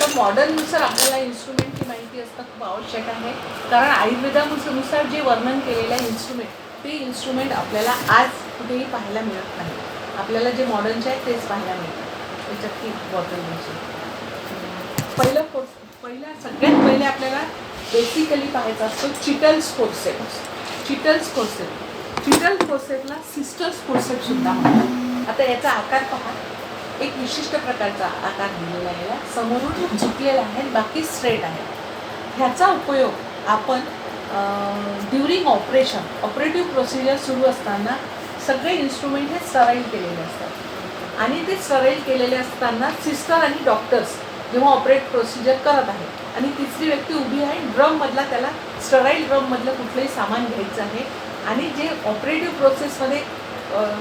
आता मॉडर्ननुसार आपल्याला इन्स्ट्रुमेंटची माहिती असणं खूप आवश्यक आहे, कारण आयुर्वेदानुसार जे वर्णन केलेलं आहे इन्स्ट्रुमेंट, ते इन्स्ट्रुमेंट आपल्याला आज कुठेही पाहायला मिळत नाही. आपल्याला जे मॉडर्नचे आहे तेच पाहायला मिळतात. त्याच्यात ती बॉटल सगळ्यात पहिले आपल्याला बेसिकली पाहायचा असतो चिटल्स फोर्सेप्स. चिटल्स फोर्सेप्सला सिस्टर्स फोर्सेप्स सुद्धा म्हणतात. आता याचा आकार पहा, एक विशिष्ट प्रकारचा आकार दिलेला आहे, समोरून झुकलेला आहे, बाकी स्ट्रेट आहे. ह्याचा उपयोग आपण ड्युरिंग ऑपरेटिव्ह प्रोसिजर सुरू असताना सगळे इन्स्ट्रुमेंट हे स्टराईल केलेले असतात, आणि ते स्टराईल केलेले असताना सिस्टर आणि डॉक्टर्स जेव्हा ऑपरेट प्रोसिजर करत आहे आणि तिसरी व्यक्ती उभी आहे ड्रममधला, त्याला स्टराईल ड्रममधलं कुठलंही सामान घ्यायचं आहे, आणि जे ऑपरेटिव्ह प्रोसेसमध्ये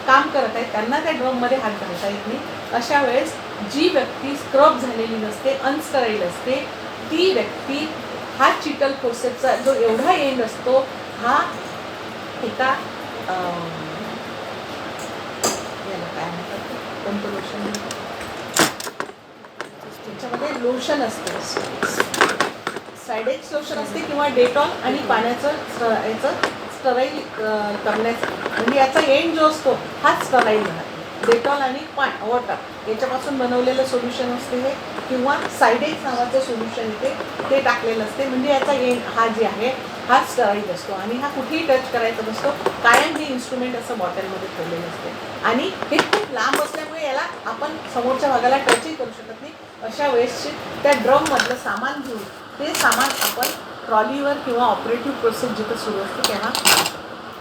काम करत आहे त्यांना त्या ड्रममध्ये हात घालता येत नाही. अशा वेळेस जी व्यक्ती स्क्रब झालेली नसते, अनस्टराईल असते, ती व्यक्ती हा चिटल फोर्सेप्सचा जो एवढा एंड असतो हा एका याला काय म्हणतात, कोणतं लोशन, त्याच्यामध्ये लोशन असते, सायडेक्स लोशन असते किंवा डेटॉल आणि पाण्याचं याचं स्टराईल करण्याचा, म्हणजे याचा एंड जो असतो हा स्टराईल राहतो. डेटॉल आणि वॉटर याच्यापासून बनवलेलं सोल्युशन असते हे, किंवा सायडेक्स नावाचं सोल्युशन इथे ते टाकलेलं असते, म्हणजे याचा एंड हा जे आहे हा स्टराईल असतो आणि हा कुठेही टच करायचा नसतो. कायम हे इन्स्ट्रुमेंट असं बॉटलमध्ये ठेवलेलं असते, आणि हे खूप लांब असल्यामुळे याला आपण समोरच्या भागाला टचही करू शकत नाही. अशा वेळेस त्या ड्रममधलं सामान घेऊन ते सामान आपण ट्रॉलीवर किंवा ऑपरेटिव्ह प्रोसेस जिथं सुरू असते तेव्हा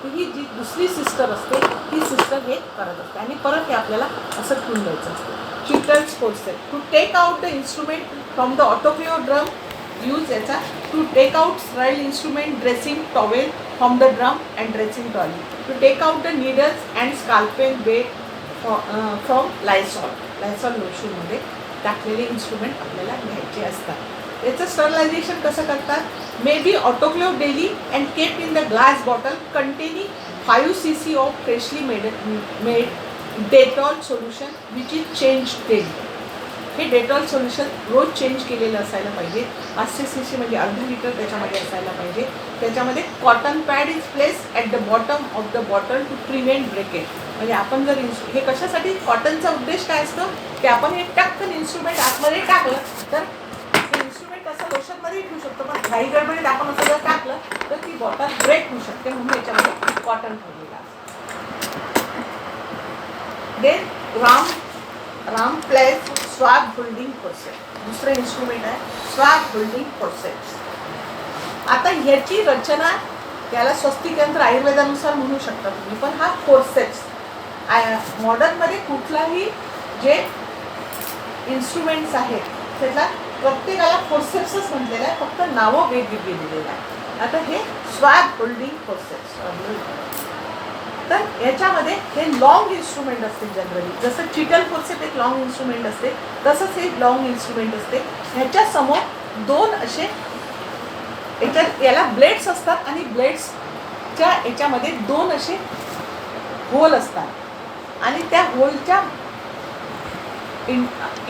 ही जी दुसरी सिस्टर असते ती सिस्टर हे करत असते, आणि परत हे आपल्याला असं ठेवून द्यायचं असतं. Cheatle's forceps to take out the instrument from the autoclave drum, use याचा to take out sterile instrument, dressing towel from the drum and dressing trolley, to take out the needles and scalpel blade from Lysol लोशनमध्ये टाकलेले instrument आपल्याला घ्यायचे असतात. याचं sterilization कसं करतात, may be autoclave daily and kept in the glass bottle containing 5 cc of freshly made Dettol solution which is change daily. हे Dettol solution रोज change केलेलं असायला पाहिजे. 500 cc म्हणजे अर्धा लिटर त्याच्यामध्ये असायला पाहिजे. त्याच्यामध्ये cotton pad is place at the bottom of the bottle to prevent breakage. म्हणजे आपण जर हे कशासाठी, कॉटनचा उद्देश काय असतो की आपण हे टक्कन इन्स्ट्रुमेंट आतमध्ये टाकलं तर इन्स्ट्रुमेंट असं लोशनमध्ये ठेवू शकतो, पण घाई गडबडीत आपण असं जर टाकलं तर ती बॉटल ब्रेक होऊ शकते, म्हणून याच्यामध्ये कॉटन ठेवलेलं असतं. Then ram place swab holding forceps, दुसरं इन्स्ट्रुमेंट आहे स्वॅब होल्डिंग फोर्सेप्स. आता ह्याची रचना याला स्वस्तिक यंत्र आयुर्वेदानुसार म्हणू शकता तुम्ही, पण हा फोर्सेप्स मॉडर्नमध्ये कुठलाही जे इन्स्ट्रुमेंट्स आहेत त्याला प्रत्येकाला फोर्सेप्सच म्हटलेलं आहे, फक्त नावं वेगवेगळी दिलेलं आहे. आता हे स्वॅब होल्डिंग फोर्सेप्स, तर याच्यामध्ये हे लॉंग इन्स्ट्रुमेंट असते जनरली, जसं चिटल फोर्सेप एक लॉंग इन्स्ट्रुमेंट असते तसंच हे लॉंग इन्स्ट्रुमेंट असते. ह्याच्यासमोर दोन असे याला ब्लेड्स असतात, आणि ब्लेड्सच्या याच्यामध्ये दोन असे होल असतात, आणि त्या होलच्या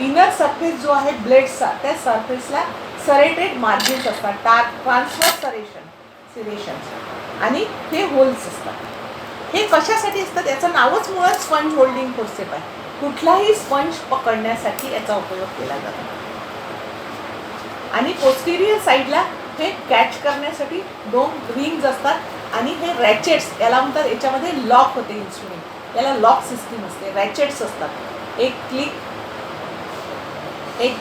इनर सरफेस जो आहे ब्लेड्सचा त्या सरफेसला सरेटेड मार्जिन्स असतात, ट्रान्सवर्स सिरेशन्स, आणि हे होल्स असतात. हे कशासाठी असतात, याचं नावच मुळात स्पंज होल्डिंग फोर्सेप आहे. कुठलाही स्पंज पकडण्यासाठी याचा उपयोग केला जातो, आणि पोस्टेरियर साईडला हे कॅच करण्यासाठी दोन रिंग्ज असतात, आणि हे रॅचेट्स याला म्हणतात. याच्यामध्ये लॉक होते इन्स्ट्रुमेंट, याला लॉक सिस्टीम असते, रॅचेट्स असतात. एक क्लिक, एक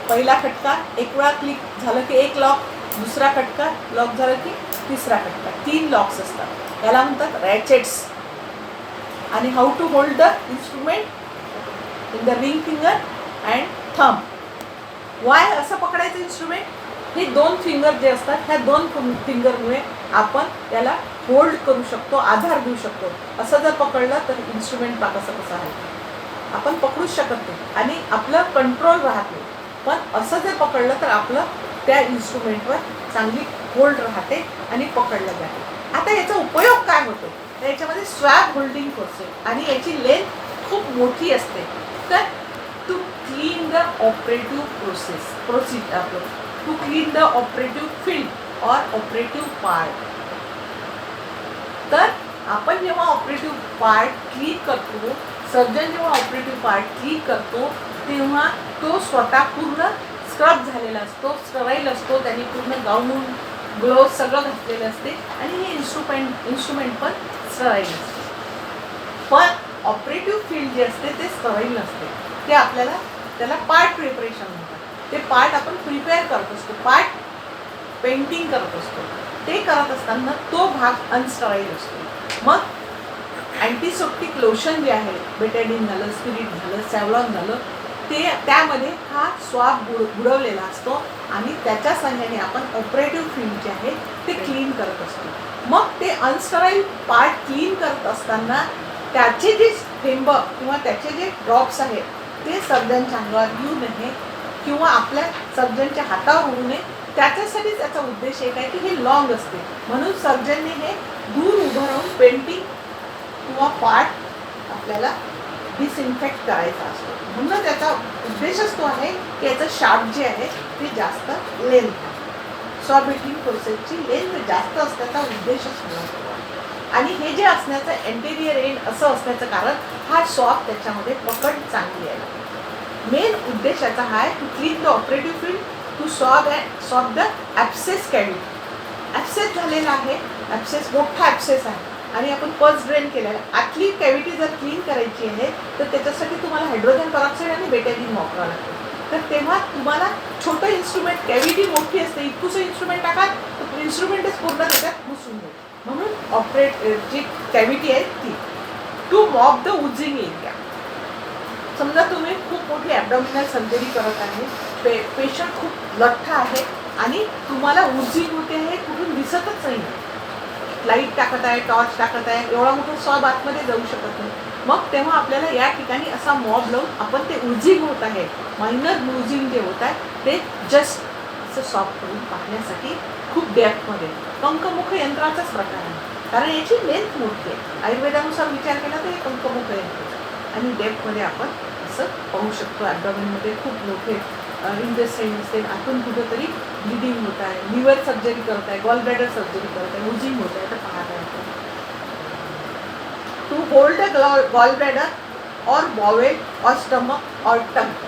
पहिला खटका, एक वेळा क्लिक झालं की एक लॉक, दुसरा खटका लॉक झालं की तिसरा खटका, 3 लॉक्स असतात, याला म्हणतात रॅचेट्स. आणि how to hold the instrument in the ring finger and thumb. Why असं पकडायचं इन्स्ट्रुमेंट, हे 2 फिंगर जे असतात ह्या 2 फिंगरमुळे आपण त्याला होल्ड करू शकतो, आधार देऊ शकतो. असं जर पकडलं तर इन्स्ट्रुमेंट कसं आहे आपण पकडूच शकत नाही, आणि आपलं कंट्रोल राहत नाही. पण असं जर पकडलं तर आपलं त्या इन्स्ट्रुमेंटवर चांगली होल्ड राहते आणि पकडलं जाते. आता याचा उपयोग काय होतो, तर याच्यामध्ये स्वॅब होल्डिंग फोर्सेप, आणि याची लेंथ खूप मोठी असते. तर clean the operative procedure to clean the operative field or operative part. तर आपण जेव्हा ऑपरेटिव्ह पार्ट क्लीन करतो, सर्जन जेव्हा ऑपरेटिव्ह पार्ट क्लीन करतो, तेव्हा तो स्वतः पूर्ण स्क्रब झालेला असतो, स्टराईल असतो, त्याने पूर्ण गाऊन ग्लोव्ज सगळं घातलेलं असते आणि हे इन्स्ट्रुमेंट पण स्टराईल असते. पण ऑपरेटिव्ह फील्ड जे असते ते स्टराईल नसते. ते आपल्याला त्याला पार्ट प्रिपरेशन म्हणतात. ते पार्ट आपण प्रिपेअर करत असतो, पार्ट पेंटिंग करत असतो. ते करत असताना तो भाग अनस्टराईल असतो. मग अँटीसेप्टिक लोशन जे आहे, बेटाडीन झालं, स्पिरिट झालं, सॅव्हलॉन झालं, ते त्यामध्ये हा स्वाब बुडवलेला असतो आणि त्याच्या सहाय्याने आपण ऑपरेटिव्ह फील्ड जे आहे ते क्लीन करत असतो. मग ते अनस्टराईल पार्ट क्लीन करत असताना त्याचे जे थेंब किंवा त्याचे जे ड्रॉप्स आहेत ते सर्जनच्या अंगावर येऊ नये किंवा आपल्या सर्जनच्या हातावर होऊ नये, त्याच्यासाठी त्याचा उद्देश एक आहे की हे लॉंग असते. म्हणून सर्जनने हे दूर उभं राहून पेंटिंग किंवा पार्ट आपल्याला डिसइन्फेक्ट करायचा असतो. म्हणून त्याचा उद्देशच तो आहे की याचं शार्प जे आहे ते जास्त लेंथ, स्वॅब बेटिंग प्रोसेसची लेंथ जास्त असण्याचा उद्देशच असतो. आणि हे जे असण्याचं एंटेरियर एंड असं असण्याचं कारण हा स्वॅब त्याच्यामध्ये पकड चांगली आहे. मेन उद्देश याचा हा आहे to clean the operative field, to solve the abscess cavity. Abscess झालेला आहे, ॲब्सेस मोठा ॲब्सेस आहे आणि आपण पल्स ड्रेन केलेला आहे. आतली कॅव्हिटी जर क्लीन करायची आहे तर त्याच्यासाठी तुम्हाला हायड्रोजन पेरॉक्साईड आणि बेटाडीन वापरावं लागतं. तर तेव्हा तुम्हाला छोटं इन्स्ट्रुमेंट, कॅव्हिटी मोठी असते, इतकुसं इन्स्ट्रुमेंट टाका तर इन्स्ट्रुमेंटच पूर्ण त्याच्यात घुसून जाईल. म्हणून जी कॅव्हिटी आहे ती to mop the oozing area. समजा तुम्ही खूप मोठी ॲबडॉमिनल सर्जरी करत आहे, पेशंट खूप लठ्ठ आहे आणि तुम्हाला उजिंग होते आहे, कुठून दिसतच नाही. लाईट टाकत आहे, टॉर्च टाकत आहे, एवढा मोठा स्वॅब आतमध्ये जाऊ शकत नाही. मग तेव्हा आपल्याला या ठिकाणी असा मॉब लावून आपण ते उजिंग होत आहे, मायनर ब्लूजिंग जे होत आहे ते जस्ट असं सॉफ्ट करून पाहण्यासाठी खूप डेप्थमध्ये कंकमुख यंत्राचाच प्रकार आहे. कारण याची लेंथ मोठी आहे. आयुर्वेदानुसार विचार केला तर हे कंकमुख यंत्र आणि डेप्थमध्ये आपण असं पाहू शकतो. ॲबडॉमिनमध्ये खूप मोठे इंटेस्टाईन असते, आतून कुठेतरी ब्लिडिंग होत आहे, लिव्हर सर्जरी करत आहे, गॉल ब्लॅडर सर्जरी करत आहे, उजिंग होत आहे, तर पाहत आहे आपण. To hold the gall bladder or bowel or stomach or tongue.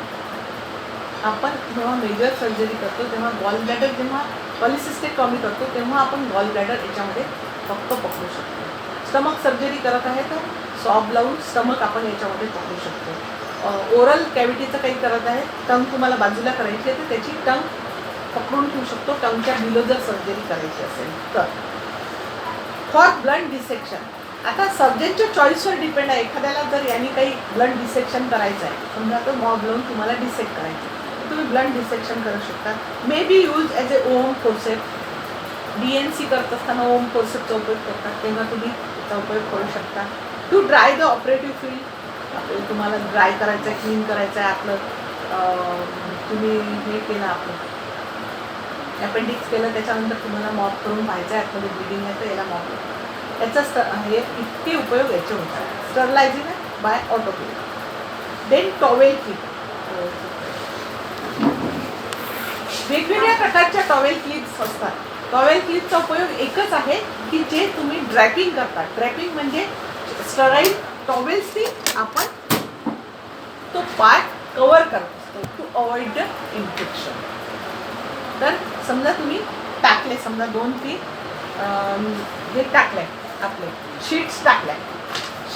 आपण जेव्हा मेजर सर्जरी करतो तेव्हा गॉल ब्लॅडर, जेव्हा पॉलिसिस्टेक्टॉमी करतो तेव्हा आपण गॉल ब्लॅडर याच्यामध्ये फक्त पकडू शकतो. स्टमक सर्जरी करत आहे तर सॉब लावून स्टमक आपण याच्यामध्ये पकडू शकतो. ओरल कॅव्हिटीचं काही करत आहे, टंग तुम्हाला बाजूला करायची आहे तर त्याची टंग पकडून ठेवू शकतो, टंगच्या बिलो जर सर्जरी करायची असेल तर. फॉर ब्लड डिसेक्शन, आता सर्जनच्या चॉईसवर डिपेंड आहे. एखाद्याला जर यांनी काही ब्लड डिसेक्शन करायचं आहे, समजा तो मॉब लावून तुम्हाला डिसेक्ट करायचं, तुम्ही ब्लड डिसेक्शन करू शकता. May be use as a home forcep. DNC करत असताना ओम फोर्सेपचा उपयोग करतात, तेव्हा तुम्ही त्याचा उपयोग करू शकता. To dry the operative field, आपल्याला तुम्हाला ड्राय करायचं आहे, क्लीन करायचं आहे आपलं, तुम्ही हे केलं, आपलं अपेंडिक्स केलं, त्याच्यानंतर तुम्हाला मॉप करून पाहायचं आहे आतमध्ये ब्लिडिंग आहे तर याला मॉप. याचा हे इतके उपयोग याचे होतात. Sterilizing by autoclave. Then towel clip. वेगवेगळ्या प्रकारच्या टॉवेल क्लिप्स असतात. टॉवेल क्लिपचा उपयोग एकच आहे की जे तुम्ही ड्रॅपिंग करता. ड्रॅपिंग म्हणजे स्टराईल टॉवेल्सनी आपण तो पार्ट कवर करत असतो टू अवॉइड द इन्फेक्शन. तर समजा तुम्ही टाकले, समजा 2-3 हे टाकले, आपले शीट्स टाकल्या,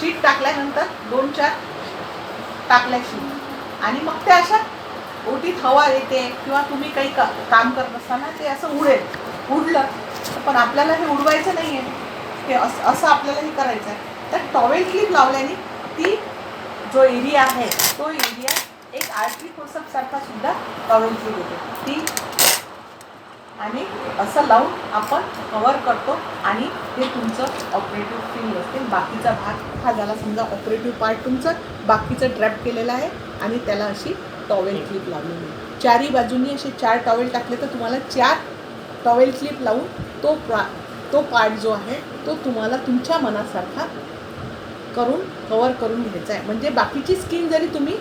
शीट टाकल्यानंतर 2-4 टाकल्या शीट आणि मग त्या अशा ओटीत हवा येते किंवा तुम्ही काही काम करत असताना ते असं उडलं पण आपल्याला हे उडवायचं नाही आहे, ते असं आपल्याला हे करायचं आहे. तर टॉवेल क्लिप लावल्याने ती जो एरिया आहे तो एरिया एक आर्टरी फोर्सपसारखा सुद्धा टॉवेल क्लिप होते ती, आणि असं लावून आपण कवर करतो आणि हे तुमचं ऑपरेटिव्ह फील्ड असते. बाकीचा भाग हा झाला समजा ऑपरेटिव्ह पार्ट तुमचं, बाकीचं ड्रॅप केलेलं आहे आणि त्याला अशी टॉवेल क्लिप लावलेली आहे. चारही बाजूंनी असे 4 टॉवेल टाकले तर तुम्हाला 4 टॉवेल क्लिप लावून तो पार्ट जो आहे तो तुम्हाला तुमच्या मनासारखा करून कवर करून घ्यायचा आहे. म्हणजे बाकीची स्किन जरी तुम्ही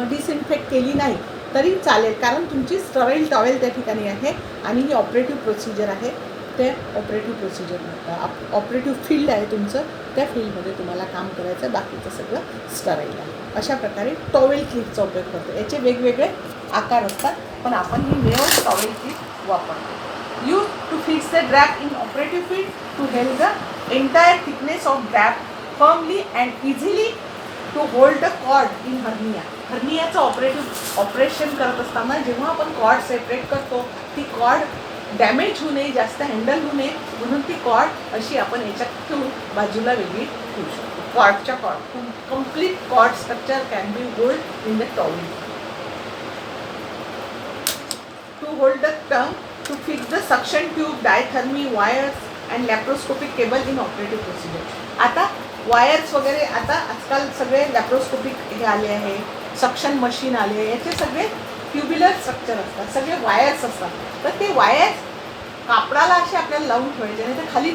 डिसइन्फेक्ट केली नाही तरी चालेल, कारण तुमची स्टराईल टॉवेल त्या ठिकाणी आहे आणि ही ऑपरेटिव्ह प्रोसिजर आहे. ते ऑपरेटिव्ह फील्ड आहे तुमचं, त्या फील्डमध्ये तुम्हाला काम करायचं आहे. बाकीचं सगळं स्टराईल आहे. अशा प्रकारे टॉवेल क्लिपचा उपयोग करतो. याचे वेगवेगळे आकार असतात, पण आपण ही नेओ टॉवेल क्लिप वापरतो. Use to fix the drape in operative field to help the entire thickness of drape firmly and easily to hold the cord in hernia. हर्नियाचं ऑपरेशन करत असताना जेव्हा आपण कॉर्ड सेपरेट करतो, ती कॉर्ड डॅमेज होऊ नये, जास्त हँडल होऊ नये म्हणून ती कॉर्ड अशी आपण याच्यात ठेवून बाजूला वेगळी ठेवू शकतो. कॉर्डच्या complete cord structure can be hold in the towel. To hold the tongue, to fix the suction tube, diathermy wires and laparoscopic cable in operative procedure. आता वायर्स वगैरे आता आजकाल सगळे लॅप्रोस्कोपिक हे आले आहे, सक्शन मशीन आले आहे, याचे सगळे ट्युब्युलर स्ट्रक्चर असतात, सगळे वायर्स असतात. तर ते वायर्स कापडाला असे आपल्याला लावून ठेवायचे, नाही तर खाली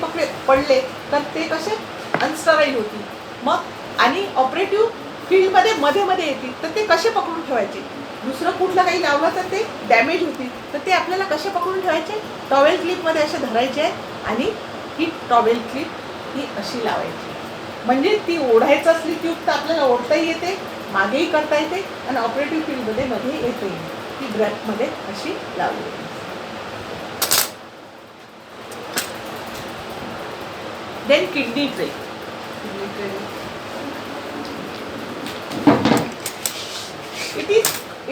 पडले तर ते कसे अनस्टराईल होतील. मग आणि ऑपरेटिव्ह फील्डमध्ये मध्ये येतील तर ते कसे पकडून ठेवायचे, दुसरं कुठलं काही लावलं तर ते डॅमेज होतील, तर ते आपल्याला कसे पकडून ठेवायचे, टॉवेल क्लिपमध्ये असे धरायचे आणि ही टॉवेल क्लिप ही अशी लावायची. म्हणजे ती ओढायचं असली ट्यूब तर आपल्याला ओढताही येते, मागेही करता येते आणि ऑपरेटिव्ह फील्डमध्ये मध्ये येते. ती ड्रॅपमध्ये अशी लावली. Then kidney tray.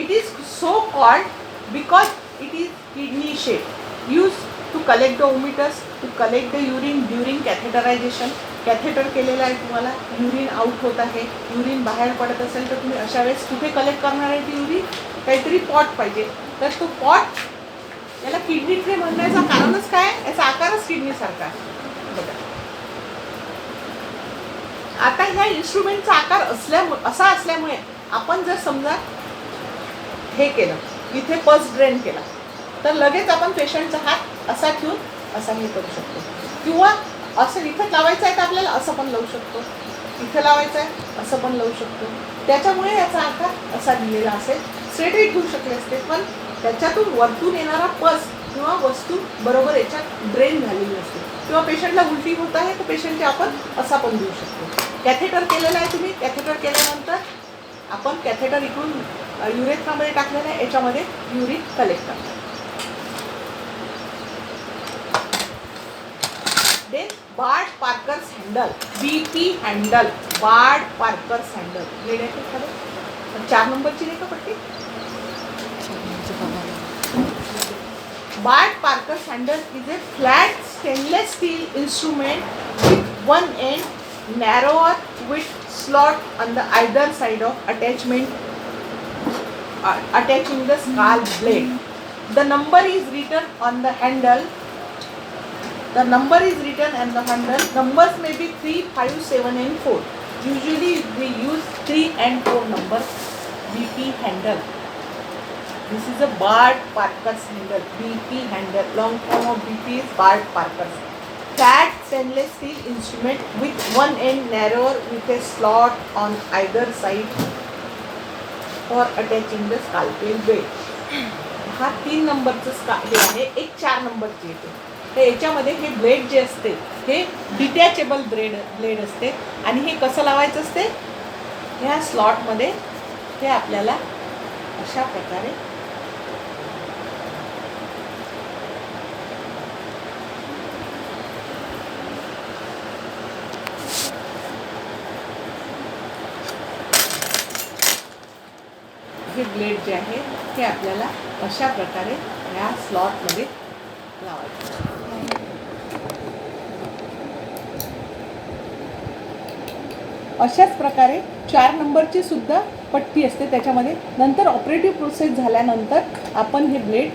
It is so called because it is kidney shaped, used to collect the ometers, to collect the urine during catheterization. Catheter केलेला आहे, तुम्हाला युरिन आउट होत आहे, युरिन बाहेर पडत असेल तर तुम्ही अशा वेळेस कुठे कलेक्ट करणार आहे ती युरिन, काहीतरी पॉट पाहिजे. तर तो पॉट, याला किडनी ट्रे म्हणण्याचं कारणच काय, याचा आकारच किडनीसारखा आहे बघा. आता ह्या इन्स्ट्रुमेंटचा आकार असा असल्यामुळे आपण जर समजा हे केलं, इथे पस ड्रेन केला, तर लगेच आपण पेशंटचा हात असा ठेवून असा हे करू शकतो. किंवा असं इथं लावायचं आहे तर आपल्याला असं पण लावू शकतो, इथं लावायचं आहे असं पण लावू शकतो. त्याच्यामुळे याचा आकार असा दिलेला असेल. स्ट्रेटही ठेवू शकले असते, पण त्याच्यातून वरतून येणारा पस किंवा वस्तू बरोबर याच्यात ड्रेन झालेली असते, किंवा पेशंटला उलटी होत आहे तर पेशंटचे आपण असा पण देऊ शकतो. कॅथेटर केलेलं आहे तुम्ही, कॅथेटर केल्यानंतर आपण कॅथेटर इकडून युरेथ्रामध्ये टाकलेलं आहे, याच्यामध्ये युरिन कलेक्ट करतो. Then Bard Parker's handle, BP handle, Bard Parker's handle. रेड आहे खरं, 4 नंबरची नाही का पट्टी. Bard Parker's handle is a flat stainless steel instrument with one end narrower with slot on the either side of attaching the skull blade. The number is written on the handle. The number is written on the handle. Numbers may be 3, 5, 7 and 4. Usually we use 3 and 4 numbers. BP handle. This is a Bard Parker's handle. BP handle. Long form of BP is Bard Parker's. Flat stainless steel instrument with one end narrower with a slot on either side for attaching the scalpel blade. हा 3 नंबरचं हे आहे, एक 4 नंबरची येते. तर याच्यामध्ये हे ब्लेड जे असते हे डिटॅचेबल ब्लेड असते आणि हे कसं लावायचं असते, ह्या स्लॉटमध्ये हे आपल्याला अशा प्रकारे हे ब्लेड जे आहे हे आपल्याला अशा प्रकारे ह्या स्लॉटमध्ये लावायचं. अशाच प्रकारे 4 नंबरची सुद्धा पट्टी असते त्याच्यामध्ये. नंतर ऑपरेटिव्ह प्रोसेस झाल्यानंतर आपण हे ब्लेड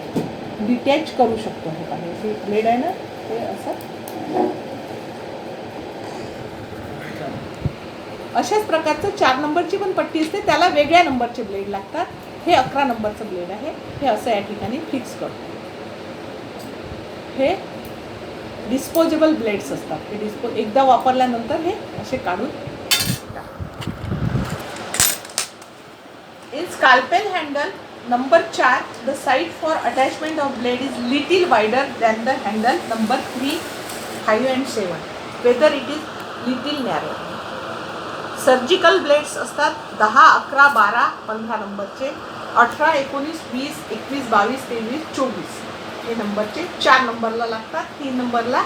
डिटॅच करू शकतो. हे पाहिजे हे ब्लेड आहे ना, ते असं अशाच प्रकारचं 4 नंबरची पण पट्टी असते, त्याला वेगळ्या नंबरचे ब्लेड लागतात. हे 11 नंबरचं ब्लेड आहे, हे असं या ठिकाणी फिक्स करतो. हे डिस्पोजेबल ब्लेड्स असतात, हे एकदा वापरल्यानंतर हे असे काढून. Scalpel handle number 4, the side for attachment of blade is little wider than the handle number 3, 5 and 7, whether it is little narrow. Surgical blades असतात 10, 11, 12, 15 नंबरचे, 18, 19, 20, 21, 22, 23, 24 हे नंबरचे 4 नंबरला लागतात, 3 नंबरला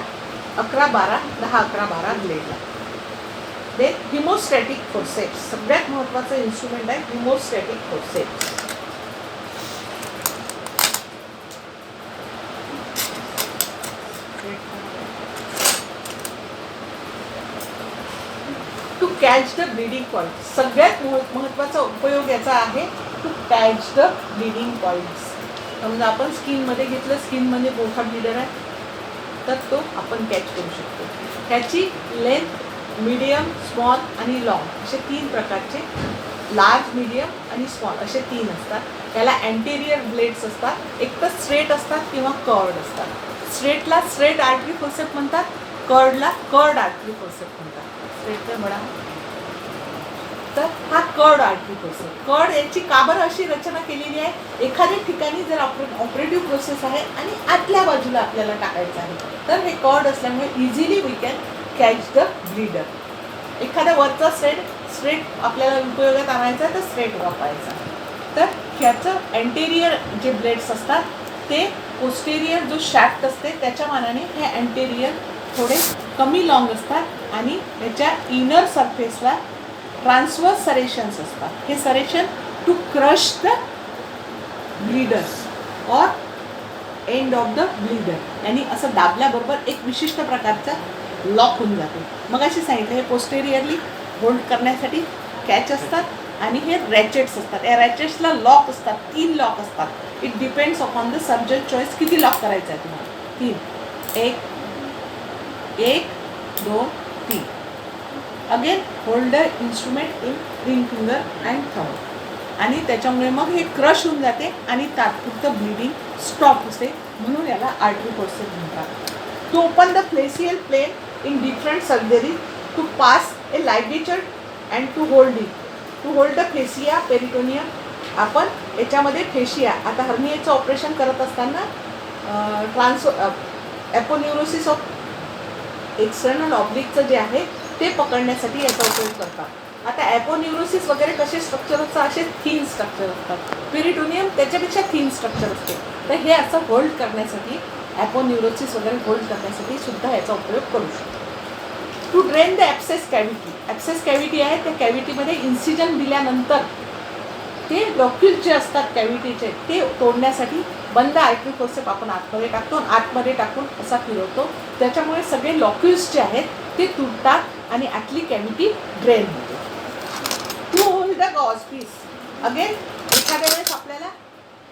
11, 12, 10, 11, 12 ब्लेड लागतात. ते हिमोस्टॅटिक फोर्सेप्स सगळ्यात महत्त्वाचं इन्स्ट्रुमेंट आहे haemostatic forceps. To catch the bleeding point सगळ्यात महत्त्वाचा उपयोग याचा आहे to catch the bleeding points. समजा आपण स्किनमध्ये घेतलं, स्किनमध्ये मोठा ब्लीडर आहे तर तो आपण कॅच करू शकतो. त्याची लेंथ मीडियम, स्मॉल आणि लॉंग असे 3 प्रकारचे, लार्ज, मीडियम आणि स्मॉल असे 3 असतात. त्याला अँटेरियर ब्लेड्स असतात, एक तर स्ट्रेट असतात किंवा कर्ड असतात. स्ट्रेटला स्ट्रेट आर्टरी फोर्सेप म्हणतात, कर्डला कर्ड आर्टरी फोर्सेप म्हणतात. स्ट्रेटचा बडा तर हा कर्ड आर्टरी फोर्सेप. कर्ड याची का बरं अशी रचना केलेली आहे, एखाद्या ठिकाणी जर ऑपरेटिव्ह प्रोसेस आहे आणि आतल्या बाजूला आपल्याला टाकायचं आहे तर हे कर्ड असल्यामुळे easily we can catch the bleeder. एखाद्या वरचा स्ट्रेट आपल्याला उपयोगात आणायचा आहे तर स्ट्रेट वापरायचा. तर ह्याचं अँटेरियर जे ब्लेड्स असतात ते पोस्टेरियर जो शॅफ्ट असते त्याच्या मानाने हे अँटेरियर थोडे कमी लॉंग असतात आणि त्याच्या इनर सरफेसला ट्रान्सवर्स सरेशन्स असतात. हे serration to crush the bleeder or end of the bleeder यांनी असं दाबल्याबरोबर एक विशिष्ट प्रकारचा लॉक होऊन जाते. मग अशी सांगितलं हे पोस्टेरियरली होल्ड करण्यासाठी कॅच असतात आणि हे रॅचेट्स असतात. या रॅचेट्सला लॉक असतात, 3 लॉक असतात. It depends upon the surgeon choice किती लॉक करायचं आहे तुम्हाला. 3, 1, 2, 3. Again hold the instrument in ring finger and thumb आणि त्याच्यामुळे मग हे क्रश होऊन जाते आणि तात्पुरतं ब्लीडिंग स्टॉप होते, म्हणून याला आर्टरी फोर्सेप म्हणतात. To open the fascial plane in different surgeries to pass a ligature and to hold it, to hold the fascia peritoneum. आपण याच्यामध्ये फेशिया आता हर्नियाचं ऑपरेशन करत असताना ॲपोन्युरोसिस ऑफ एक्सटर्नल ऑब्लिकचं जे आहे ते पकडण्यासाठी याचा उपयोग करतात. आता ॲपोन्युरोसिस वगैरे कसे स्ट्रक्चर असतात, असे थिन स्ट्रक्चर असतात. पेरिटोनियम त्याच्यापेक्षा थिन स्ट्रक्चर असते. तर हे असं होल्ड करण्यासाठी ॲपोन्युरोसिस वगैरे होल्ड करण्यासाठी सुद्धा याचा उपयोग करू शकतो. To drain the abscess cavity. Abscess cavity आहे त्या कॅव्हिटीमध्ये इन्सिजन दिल्यानंतर ते लॉक्युल्स जे असतात कॅव्हिटीचे ते तोडण्यासाठी बंद आर्टरी फोर्सेप आपण आतमध्ये टाकतो आणि आतमध्ये टाकून असा फिरवतो. त्याच्यामुळे सगळे लॉक्युल्स जे आहेत ते तुटतात आणि आतली कॅव्हिटी ड्रेन होते. To hold the gauze piece. Again एखाद्या वेळेस आपल्याला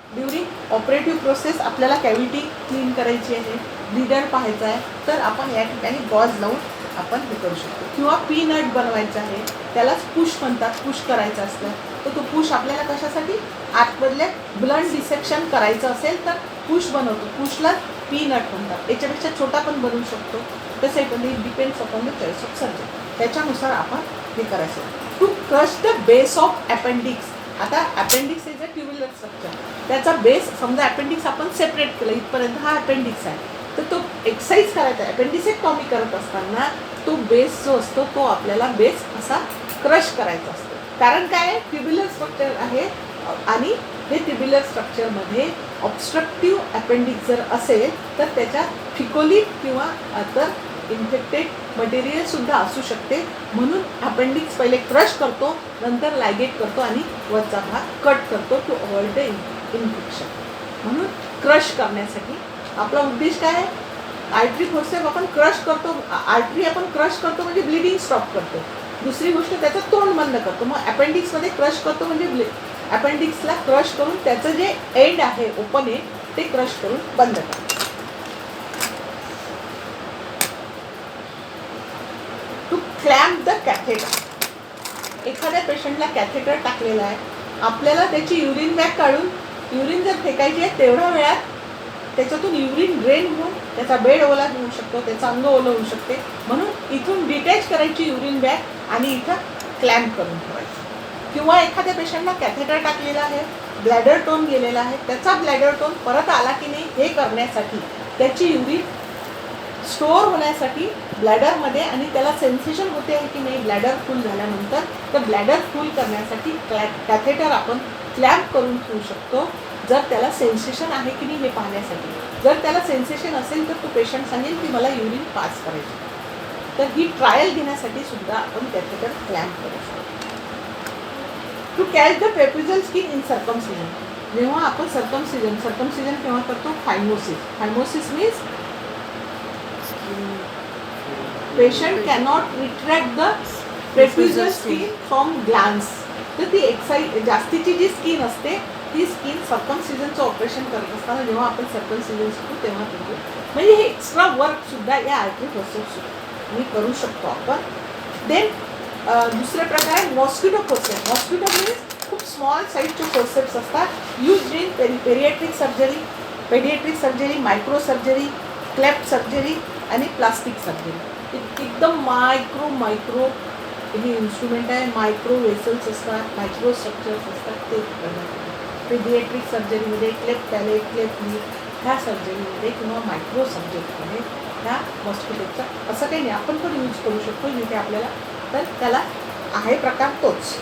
ड्युरिंग ऑपरेटिव्ह प्रोसेस आपल्याला कॅव्हिटी क्लीन करायची आहे, ब्लीडर पाहायचा आहे तर आपण या ठिकाणी गॉज लावून आपण हे करू शकतो. किंवा पी नट बनवायचं आहे, त्यालाच पुश म्हणतात, पुश करायचं असतं तर तो पुश आपल्याला कशासाठी आतमधल्या ब्लड डिसेक्शन करायचं असेल तर पुश बनवतो, पुशला पी नट म्हणतात. याच्यापेक्षा छोटा पण बनवू शकतो, तसंही पण it depends upon the choice of surgeon. त्याच्यानुसार आपण हे करायचं. To crush the base of appendix. आता appendix is a tubular structure, त्याचा बेस समजा अपेंडिक्स आपण सेपरेट केलं इथपर्यंत हा अपेंडिक्स आहे तर तो एक्सरसाइज करायचा आहे. अपेंडिसेक्टॉमी करत असताना तो बेस जो असतो तो आपल्याला बेस असा क्रश करायचा असतो. कारण काय ट्युब्युलर स्ट्रक्चर आहे आणि हे ट्युब्युलर स्ट्रक्चरमध्ये ऑब्स्ट्रक्टिव्ह अपेंडिक्स जर असेल तर त्याच्यात फिकोली किंवा अदर इन्फेक्टेड मटेरियलसुद्धा असू शकते. म्हणून अपेंडिक्स पहिले क्रश करतो, नंतर लायगेट करतो आणि वरचा भाग कट करतो टू अवॉइड द इन्फेक्शन. म्हणून क्रश करण्यासाठी आपला उद्देश काय आहे, आर्टरी फोर्सेप आपण क्रश करतो, आर्टरी आपण क्रश करतो म्हणजे ब्लिडिंग स्टॉप करतो. दुसरी गोष्ट त्याचं तोंड बंद करतो. मग अपेंडिक्समध्ये क्रश करतो म्हणजे अपेंडिक्सला क्रश करून त्याचं जे एंड आहे ओपन एंड ते क्रश करून बंद करतो. To clamp the catheter. एखाद्या पेशंटला कॅथेटर टाकलेला आहे, आपल्याला त्याची युरिन बॅग काढून युरिन जर फेकायची आहे तेवढ्या वेळात त्याच्यातून युरिन ड्रेन होऊन त्याचा बेड ओला होऊ शकतो, त्याचं अंग ओलं होऊ शकते. म्हणून इथून डिटॅच करायची युरिन बॅग आणि इथं क्लॅम्प करून ठेवायची. किंवा एखाद्या पेशंटला कॅथेटर टाकलेला आहे, ब्लॅडर टोन गेलेला आहे, त्याचा ब्लॅडर टोन परत आला की नाही हे करण्यासाठी, त्याची युरिन स्टोअर होण्यासाठी ब्लॅडरमध्ये आणि त्याला सेन्सेशन होते आहे की नाही ब्लॅडर फुल झाल्यानंतर, तर ब्लॅडर फुल करण्यासाठी कॅथेटर आपण क्लॅम्प करून ठेवू शकतो जर त्याला सेन्सेशन आहे की नाही हे पाहण्यासाठी. जर त्याला सेन्सेशन असेल तर तो पेशंट सांगेल की मला युरिन पास करायची, तर ही ट्रायल घेण्यासाठी सुद्धा आपण कॅथेटर क्लॅम्प करू शकतो. टू कॅच द पेपिझल स्किन इन सर्कमसिजन. जेव्हा आपण सर्कमसिजन केव्हा करतो? Phimosis means patient cannot retract the पेपिझल स्किन फ्रॉम ग्लॅन्स. तर ती जास्तीची जी स्किन असते ती स्किन सर्कमसिजनचं ऑपरेशन करत असताना जेव्हा आपण सर्कमसिजन शिकू तेव्हा करतो. म्हणजे हे एक्स्ट्रा वर्कसुद्धा या आर्टरी फोर्सेप्स करू शकतो आपण. देन दुसरे प्रकार आहे मॉस्किटो फोर्सेप्स. मॉस्किटो मीन्स खूप स्मॉल साईजचे फोर्सेप्स असतात, use in paediatric surgery, micro surgery, cleft surgery आणि प्लास्टिक सर्जरी. एकदम मायक्रो हे इन्स्ट्रुमेंट आहे. मायक्रो वेसल्स असतात, मायक्रो स्ट्रक्चर्स असतात, ते पेडियाट्रिक सर्जरीमध्ये क्लेफ्ट पॅलेट, क्लेफ्ट नीट ह्या सर्जरीमध्ये किंवा मायक्रो सर्जरीमध्ये ह्या मॉस्किटोचा असं काही नाही, आपण पण यूज करू शकतो जिथे आपल्याला, तर त्याला आहे प्रकार तोच.